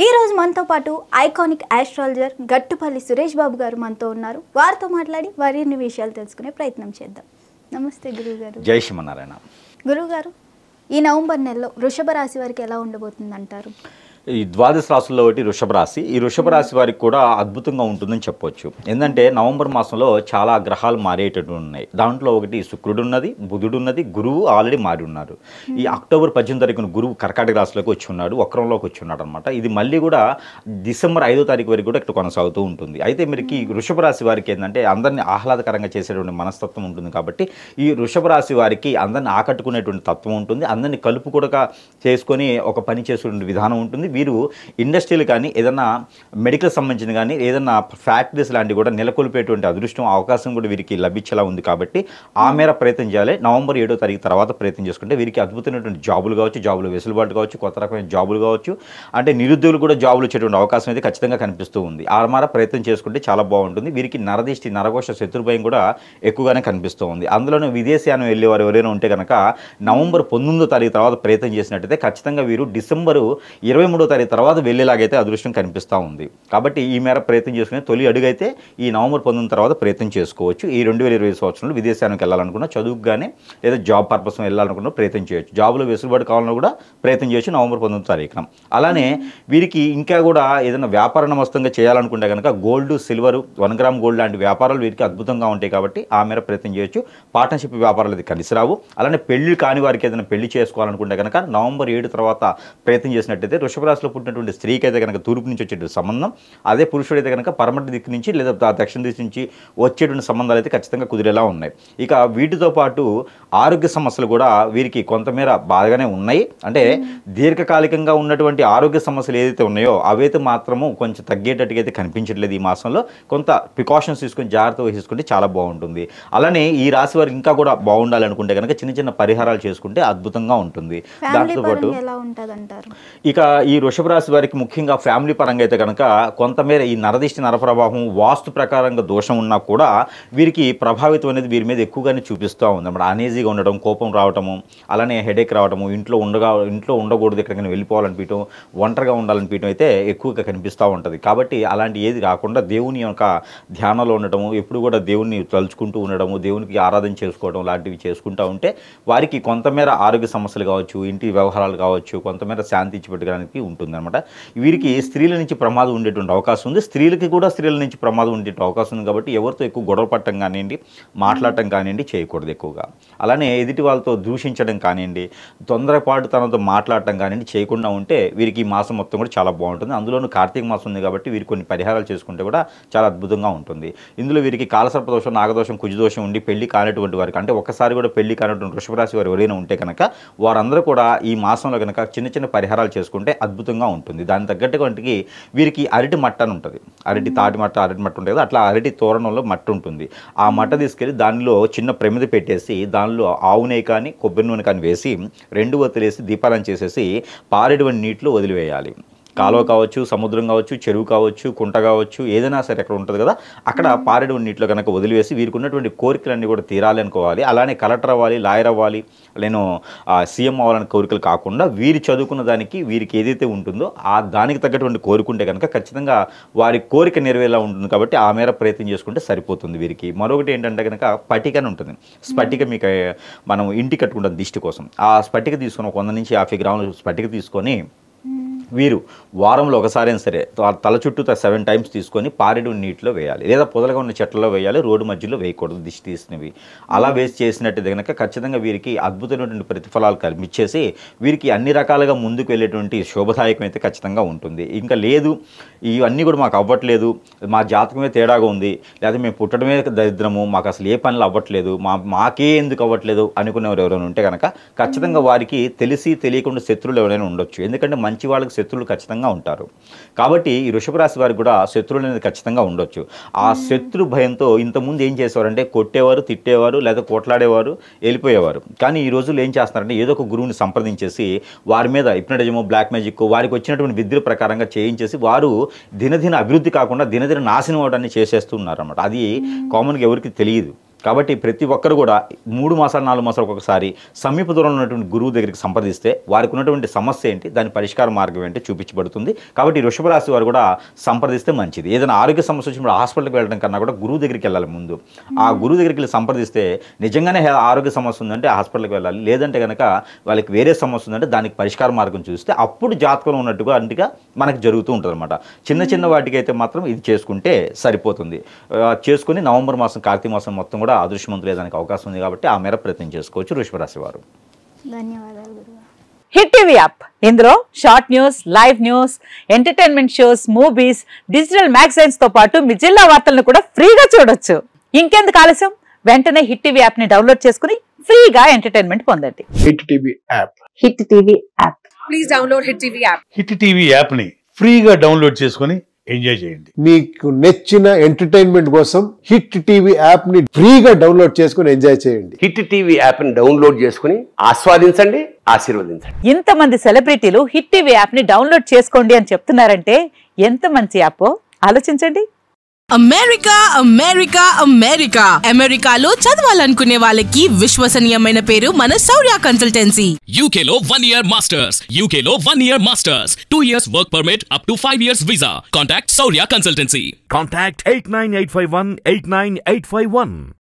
ఈ రోజు మనతో పాటు ఐకానిక్ ఆస్ట్రాలజర్ గట్టుపల్లి సురేష్ బాబు గారు మనతో ఉన్నారు. వారితో మాట్లాడి వారిన్ని విషయాలు తెలుసుకునే ప్రయత్నం చేద్దాం. నమస్తే గురువుగారు. జై శ్రీమన్నారాయణ. గురువుగారు, ఈ నవంబర్ నెలలో వృషభ రాశి వారికి ఎలా ఉండబోతుంది అంటారు? ఈ ద్వాదశ రాశుల్లో ఒకటి వృషభ రాశి. ఈ వృషభ రాశి వారికి కూడా అద్భుతంగా ఉంటుందని చెప్పొచ్చు. ఎందుకంటే నవంబర్ మాసంలో చాలా గ్రహాలు మారేటట్టు ఉన్నాయి. దాంట్లో ఒకటి శుక్రుడు ఉన్నది, బుధుడు ఉన్నది, గురువు ఆల్రెడీ మారి ఉన్నారు. ఈ అక్టోబర్ 18 తారీఖున గురువు కర్కాటక రాశిలోకి వచ్చి ఉన్నాడు, వక్రంలోకి వచ్చి ఉన్నాడు అనమాట. ఇది మళ్ళీ కూడా డిసెంబర్ 5వ తారీఖు వరకు కూడా ఇక్కడ కొనసాగుతూ ఉంటుంది. అయితే మీరు ఈ వృషభ రాశి వారికి ఏంటంటే అందరినీ ఆహ్లాదకరంగా చేసేటువంటి మనస్తత్వం ఉంటుంది. కాబట్టి ఈ వృషభ రాశి వారికి అందరిని ఆకట్టుకునేటువంటి తత్వం ఉంటుంది. అందరినీ కలుపు కూడా చేసుకొని ఒక పని చేసేటువంటి విధానం ఉంటుంది. వీరు ఇండస్ట్రీలు కానీ ఏదైనా మెడికల్ సంబంధించిన కానీ ఏదైనా ఫ్యాక్టరీస్ లాంటివి కూడా నెలకొల్పేటువంటి అదృష్టం అవకాశం కూడా వీరికి లభించేలా ఉంది. కాబట్టి ఆ మేర ప్రయత్నం చేయాలి. నవంబర్ 7వ తారీఖు తర్వాత ప్రయత్నం చేసుకుంటే వీరికి అద్భుతమైనటువంటి జాబులు కావచ్చు, జాబులు వెసులుబాటు కావచ్చు, కొత్త రకమైన జాబులు కావచ్చు, అంటే నిరుద్యోగులు కూడా జాబులు వచ్చేటువంటి అవకాశం అయితే ఖచ్చితంగా కనిపిస్తూ ఉంది. ఆ మేర ప్రయత్నం చేసుకుంటే చాలా బాగుంటుంది. వీరికి నరదిష్టి, నరఘోష, శత్రుభయం కూడా ఎక్కువగానే కనిపిస్తూ ఉంది. అందులోనే విదేశీయానం వెళ్ళేవారు ఎవరైనా ఉంటే కనుక నవంబర్ 19వ తారీఖు తర్వాత ప్రయత్నం చేసినట్టయితే ఖచ్చితంగా వీరు డిసెంబరు 23వ తారీఖు తర్వాత వెళ్ళేలాగైతే అదృష్టం కనిపిస్తూ ఉంది. కాబట్టి ఈ మేర ప్రయత్నం చేసుకునే తొలి అడుగైతే ఈ నవంబర్ 19 తర్వాత ప్రయత్నం చేసుకోవచ్చు. ఈ 2020 సంవత్సరంలో విదేశానికి వెళ్ళాలనుకున్నా, చదువుకు కానీ లేదా జాబ్ పర్పస్ వెళ్ళాలనుకున్నా ప్రయత్నం చేయొచ్చు. జాబ్లో వెసులుబాటు కావాలన్నా కూడా ప్రయత్నం చేయొచ్చు నవంబర్ 19వ తారీఖున. అలానే వీరికి ఇంకా కూడా ఏదైనా వ్యాపార నమస్తంగా చేయాలనుకుంటే కనుక గోల్డ్, సిల్వర్, 1 గ్రామ్ గోల్డ్ లాంటి వ్యాపారాలు వీరికి అద్భుతంగా ఉంటాయి. కాబట్టి ఆ మేర ప్రయత్నం చేయొచ్చు. పార్ట్నర్షిప్ వ్యాపారాలు అది కలిసి రావు. అలానే పెళ్లి కాని వారికి ఏదైనా పెళ్లి చేసుకోవాలనుకుంటే కనుక నవంబర్ 7 తర్వాత ప్రయత్నం చేసినట్టయితే వృషభ రాశిలో పుట్టినటువంటి స్త్రీకి అయితే కనుక తూర్పు నుంచి వచ్చేటువంటి సంబంధం, అదే పురుషుడైతే కనుక పరమటి దిక్కు నుంచి లేదా దక్షిణ దిశ నుంచి వచ్చేటువంటి సంబంధాలు అయితే ఖచ్చితంగా కుదిరేలా ఉన్నాయి. ఇక వీటితో పాటు ఆరోగ్య సమస్యలు కూడా వీరికి కొంతమేర బాగానే ఉన్నాయి. అంటే దీర్ఘకాలికంగా ఉన్నటువంటి ఆరోగ్య సమస్యలు ఏదైతే ఉన్నాయో అవైతే మాత్రము కొంచెం తగ్గేటట్టుగా అయితే కనిపించట్లేదు. ఈ మాసంలో కొంత ప్రికాషన్స్ తీసుకొని జాగ్రత్త వహించుకుంటే చాలా బాగుంటుంది. అలానే ఈ రాశి వారికి ఇంకా కూడా బాగుండాలనుకుంటే కనుక చిన్న చిన్న పరిహారాలు చేసుకుంటే అద్భుతంగా ఉంటుంది. దాంతోపాటు ఇక ఈ వృషభ రాశి వారికి ముఖ్యంగా ఫ్యామిలీ పరంగా అయితే కనుక కొంతమేర ఈ నరదిష్టి, నరప్రభావం, వాస్తు ప్రకారంగా దోషం ఉన్నా కూడా వీరికి ప్రభావితం అనేది వీరి మీద ఎక్కువగానే చూపిస్తూ ఉంది అన్నమాట. అనీజీగా ఉండడం, కోపం రావటము, అలానే హెడేక్ రావటము, ఇంట్లో ఉండకూడదు, ఎక్కడికైనా వెళ్ళిపోవాలనిపించడం, ఒంటరిగా ఉండాలనిపించడం అయితే ఎక్కువగా కనిపిస్తూ ఉంటుంది. కాబట్టి అలాంటి ఏది కాకుండా దేవుని యొక్క ధ్యానంలో ఉండటము, ఎప్పుడు కూడా దేవుణ్ణి తలుచుకుంటూ ఉండడము, దేవునికి ఆరాధన చేసుకోవడం లాంటివి చేసుకుంటూ ఉంటే వారికి కొంతమేర ఆరోగ్య సమస్యలు కావచ్చు, ఇంటి వ్యవహారాలు కావచ్చు, కొంతమేర శాంతి ఇచ్చిపెట్టడానికి ఉంటుంది అనమాట. వీరికి స్త్రీల నుంచి ప్రమాదం ఉండేటువంటి అవకాశం ఉంది. స్త్రీలకి కూడా స్త్రీల నుంచి ప్రమాదం ఉండే అవకాశం ఉంది. కాబట్టి ఎవరితో ఎక్కువ గొడవ పట్టడం కానివ్వండి, మాట్లాడటం కానివ్వండి చేయకూడదు ఎక్కువగా. అలానే ఎదుటి వాళ్ళతో దూషించడం కానివ్వండి, తొందరపాటు తనతో మాట్లాడటం కానివ్వండి చేయకుండా ఉంటే వీరికి ఈ మాసం మొత్తం కూడా చాలా బాగుంటుంది. అందులోనూ కార్తీక మాసం ఉంది కాబట్టి వీరు కొన్ని పరిహారాలు చేసుకుంటే కూడా చాలా అద్భుతంగా ఉంటుంది. ఇందులో వీరికి కాలసర్పదోషం, నాగదోషం, కుజదోషం ఉండి పెళ్లి కానటువంటి వారికి, అంటే ఒక్కసారి కూడా పెళ్లి కానటువంటి వృషభ రాశి వారు ఎవరైనా ఉంటే కనుక వారందరూ కూడా ఈ మాసంలో కనుక చిన్న చిన్న పరిహారాలు చేసుకుంటే అద్భుతంగా ఉంటుంది. దాని తగ్గట్టుగా వీరికి అరటి మట్ట అని ఉంటుంది. అరటి తాటి మట్ట, అరటి మట్ట ఉంటుంది కదా, అట్లా అరటి తోరణంలో మట్టి ఉంటుంది. ఆ మట్ట తీసుకెళ్ళి దానిలో చిన్న ప్రమిద పెట్టేసి దానిలో ఆవు నెయ్యి కానీ కొబ్బరి నూనె కానీ వేసి 2 ఒత్తులేసి దీపాలను చేసేసి పారేటువంటి నీటిలో వదిలివేయాలి. కాలువ కావచ్చు, సముద్రం కావచ్చు, చెరువు కావచ్చు, కుంట కావచ్చు, ఏదైనా సరే అక్కడ ఉంటుంది కదా, అక్కడ పారేడు నీటిలో కనుక వదిలివేసి వీరికి ఉన్నటువంటి కోరికలన్నీ కూడా తీరాలి అనుకోవాలి. అలానే కలెక్టర్ అవ్వాలి, లాయర్ అవ్వాలి, నేను సీఎం అవ్వాలని కోరికలు కాకుండా వీరు చదువుకున్న దానికి వీరికి ఏదైతే ఉంటుందో ఆ దానికి తగ్గటువంటి కోరుకుంటే కనుక ఖచ్చితంగా వారి కోరిక నెరవేరేలా ఉంటుంది. కాబట్టి ఆ మేర ప్రయత్నం చేసుకుంటే సరిపోతుంది వీరికి. మరొకటి ఏంటంటే కనుక పటికని ఉంటుంది. స్ఫటిక మీకు మనం ఇంటి కట్టుకుంటాం దిష్టి కోసం. ఆ స్ఫటిక తీసుకొని 100 నుంచి 50 గ్రాముల స్ఫటిక తీసుకొని వీరు వారంలో ఒకసారైనా సరే తల చుట్టూ 7 టైమ్స్ తీసుకొని పారేడు నీటిలో వేయాలి, లేదా పొదలుగా ఉన్న చెట్లలో వేయాలి. రోడ్డు మధ్యలో వేయకూడదు దిష్టి తీసినవి. అలా వేసి చేసినట్టు కనుక ఖచ్చితంగా వీరికి అద్భుతమైనటువంటి ప్రతిఫలాలు కనిపించేసి వీరికి అన్ని రకాలుగా ముందుకు వెళ్ళేటువంటి శోభదాయకం అయితే ఖచ్చితంగా ఉంటుంది. ఇంకా లేదు ఇవన్నీ కూడా మాకు అవ్వట్లేదు, మా జాతకమే తేడాగా ఉంది, లేదా మేము పుట్టడమే దరిద్రము, మాకు అసలు ఏ పనులు అవ్వట్లేదు, మాకే ఎందుకు అవ్వట్లేదు అనుకునేవారు ఎవరైనా ఉంటే కనుక ఖచ్చితంగా వారికి తెలిసి తెలియకుండా శత్రువులు ఎవరైనా ఉండొచ్చు. ఎందుకంటే మంచి వాళ్ళకి శత్రువులు ఖచ్చితంగా ఉంటారు. కాబట్టి ఈ వృషభ రాశి వారికి కూడా శత్రువులు అనేది ఖచ్చితంగా ఉండొచ్చు. ఆ శత్రు భయంతో ఇంతకుముందు ఏం చేసేవారంటే కొట్టేవారు, తిట్టేవారు, లేదా కొట్లాడేవారు, వెళ్ళిపోయేవారు. కానీ ఈ రోజుల్లో ఏం చేస్తున్నారంటే ఏదో ఒక గురువుని సంప్రదించేసి వారి మీద హిప్నటిజము, బ్లాక్ మ్యాజిక్ వారికి వచ్చినటువంటి విద్యుల ప్రకారంగా చేయించేసి వారు దినదిన అభివృద్ధి కాకుండా దినదిన నాశనం అవడాన్ని చేసేస్తున్నారు అన్నమాట. అది కామన్గా ఎవరికి తెలియదు. కాబట్టి ప్రతి ఒక్కరు కూడా 3 మాసాలు 4 మాసాలు ఒక్కొక్కసారి సమీప దూరంలో ఉన్నటువంటి గురువు దగ్గరికి సంప్రదిస్తే వారికి ఉన్నటువంటి సమస్య ఏంటి, దాని పరిష్కార మార్గం ఏంటి చూపించబడుతుంది. కాబట్టి వృషభ రాశి వారు కూడా సంప్రదిస్తే మంచిది. ఏదైనా ఆరోగ్య సమస్య వచ్చినప్పుడు హాస్పిటల్కి వెళ్ళడం కన్నా కూడా గురువు దగ్గరికి వెళ్ళాలి. ముందు ఆ గురువు దగ్గరికి వెళ్ళి సంప్రదిస్తే నిజంగానే ఆరోగ్య సమస్య ఉందంటే హాస్పిటల్కి వెళ్ళాలి, లేదంటే కనుక వాళ్ళకి వేరే సమస్య ఉందంటే దానికి పరిష్కార మార్గం చూస్తే అప్పుడు జాతకంలో ఉన్నట్టుగా అంటిగా మనకు జరుగుతూ ఉంటుంది అనమాట. చిన్న చిన్న వాటికైతే మాత్రం ఇది చేసుకుంటే సరిపోతుంది. చేసుకుని నవంబర్ మాసం కార్తీక మాసం మొత్తం కూడా అదృష్టవంతులు లేదానికి అవకాశం ఉంది. కాబట్టి ఆ మేర ప్రయత్నం చేసుకోవచ్చు వృషభ రాశి వారు. ధన్యవాదాలు గురుగారు. హిట్ టీవీ యాప్, ఇందులో short news, live news, entertainment shows, movies, digital magazines తో పాటు మీ జిల్లా వార్తలను కూడా ఫ్రీగా చూడొచ్చు. ఇంకెందుకు ఆలస్యం, వెంటనే హిట్ టీవీ యాప్ ని డౌన్లోడ్ చేసుకుని ఫ్రీగా ఎంటర్టైన్మెంట్ పొందండి. Hit TV app. Hit TV app. Please download hit TV app. Hit TV app ని ఫ్రీగా డౌన్లోడ్ చేసుకొని ఎంజాయ్ చేయండి. మీకు నచ్చిన ఎంటర్టైన్మెంట్ కోసం హిట్ టీవీ యాప్ ని ఫ్రీగా డౌన్లోడ్ చేసుకుని ఎంజాయ్ చేయండి. హిట్ టీవీ యాప్ ని డౌన్లోడ్ చేసుకుని ఆస్వాదించండి, ఆశీర్వదించండి. ఇంతమంది సెలబ్రిటీలు హిట్ టీవీ యాప్ ని డౌన్లోడ్ చేసుకోండి అని చెప్తున్నారంటే ఎంత మంచి యాప్ ఆలోచించండి. అమెరికా అమెరికా అమెరికా అమెరికాలో చదవాలనుకునే వాళ్ళకి విశ్వసనీయమైన పేరు మన శౌర్య కన్సల్టెన్సీ. UK లో 1 year masters, UK లో 1 year masters, 2 years work permit up to 5 years visa. Contact Saurya Consultancy. Contact 89851 89851.